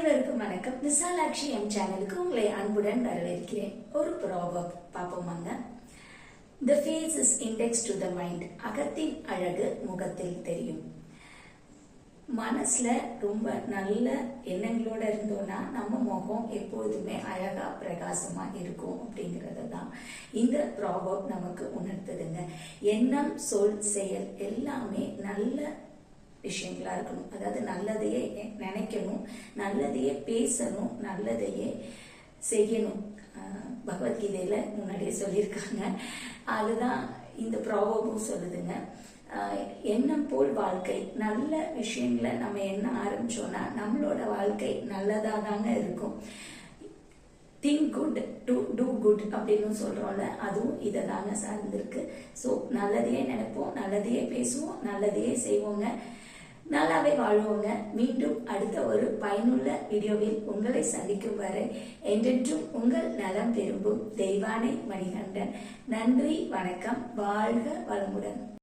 அனைவருக்கும் வணக்கம். விசாலாட்சி எம் சேனலுக்கு உங்களை அன்புடன் வரவேற்கிறேன். ஒரு proverb பார்ப்போமாங்க. The face is index to the mind. அகத்தின் அழகு முகத்தில் தெரியும். மனசுல ரொம்ப நல்ல எண்ணங்களோட இருந்தோம்னா நம்ம முகம் எப்போதுமே அழகா பிரகாசமா இருக்கும் அப்படிங்கறது தான் இந்த ப்ராவர்ப் நமக்கு உணர்த்துதுங்க. எண்ணம், சொல், செயல் எல்லாமே நல்ல விஷயங்களா இருக்கணும். அதாவது நல்லதையே நினைக்கணும், நல்லதையே பேசணும், நல்லதையே செய்யணும். பகவத்கீதையில முன்னாடியே சொல்லியிருக்காங்க. அதுதான் இந்த ப்ராவர்பும் சொல்லுதுங்க. எண்ணம் போல் வாழ்க்கை. நல்ல விஷயங்களை நம்ம எண்ண ஆரம்பிச்சோம்னா நம்மளோட வாழ்க்கை நல்லதா தாங்க இருக்கும். Think good to do good அப்படின்னு சொல்றோம்ல, அதுவும் இதை தாங்க சார்ந்திருக்கு. ஸோ நல்லதையே நினைப்போம், நல்லதையே பேசுவோம், நல்லதையே செய்வோங்க, நல்லாவே வாழ்வோங்க. மீண்டும் அடுத்த ஒரு பயனுள்ள வீடியோவில் உங்களை சந்திக்கும் வரை என்றென்றும் உங்கள் நலம் விரும்பும் தெய்வானை மணிகண்டன். நன்றி, வணக்கம், வாழ்க வளமுடன்.